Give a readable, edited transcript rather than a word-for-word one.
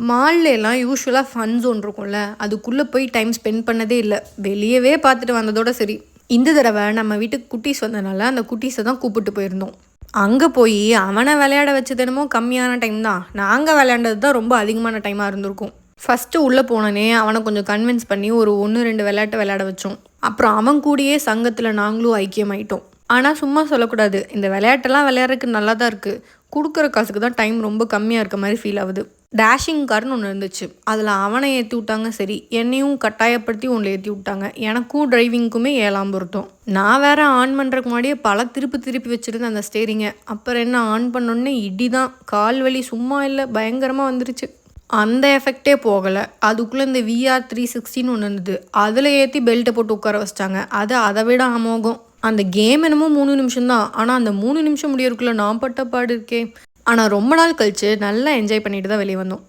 மால்ல யூசுவலாக fun zone இருக்கும்ல, அதுக்குள்ளே போய் டைம் ஸ்பெண்ட் பண்ணதே இல்லை. வெளியவே பார்த்துட்டு வந்ததோட சரி. இந்த தடவை நம்ம வீட்டுக்கு குட்டீஸ் வந்தனால அந்த குட்டீஸை தான் கூப்பிட்டு போயிருந்தோம். அங்கே போய் அவனை விளையாட வச்சது என்னமோ கம்மியான டைம் தான். நாங்கள் விளையாண்டது தான் ரொம்ப அதிகமான டைமாக இருந்திருக்கும். ஃபஸ்ட்டு உள்ளே போனோன்னே அவனை கொஞ்சம் கன்வின்ஸ் பண்ணி ஒரு 1-2 விளையாட்டு விளையாட வச்சோம். அப்புறம் அவன் கூடயே சங்கத்தில் நாங்களும் ஐக்கியமாயிட்டோம். ஆனால் சும்மா சொல்லக்கூடாது, இந்த விளையாட்டெல்லாம் விளையாடுறதுக்கு நல்லா தான் இருக்குது. கொடுக்குற காசுக்கு தான் டைம் ரொம்ப கம்மியாக இருக்க மாதிரி ஃபீல் ஆகுது. டேஷிங் கார்னு ஒன்று இருந்துச்சு. அதில் அவனை ஏற்றி விட்டாங்க. சரி, என்னையும் கட்டாயப்படுத்தி ஒன்றில் ஏற்றி விட்டாங்க. எனக்கும் டிரைவிங்க்குமே 7ஆம் பொருத்தம். நான் வேற ஆன் பண்ணுறதுக்கு முன்னாடியே பல திருப்பி வச்சுருந்தேன் அந்த ஸ்டேரிங்கை. அப்புறம் என்ன, ஆன் பண்ணோன்னே இடி தான். கால் வலி சும்மா இல்லை, பயங்கரமாக வந்துருச்சு. அந்த எஃபெக்டே போகலை. அதுக்குள்ளே இந்த VR 360ன்னு ஒன்று இருந்தது. அதில் ஏற்றி பெல்ட்டை போட்டு உட்கார வச்சிட்டாங்க. அது அதை விட அமோகம். அந்த கேம் என்னமோ 3 நிமிஷம் தான். ஆனால் அந்த 3 நிமிஷம் முடியறதுக்குள்ளே நான் பட்ட பாடு இருக்கே. ஆனால் ரொம்ப நாள் கழிச்சு நல்லா என்ஜாய் பண்ணிட்டு தான் வெளியே வந்தோம்.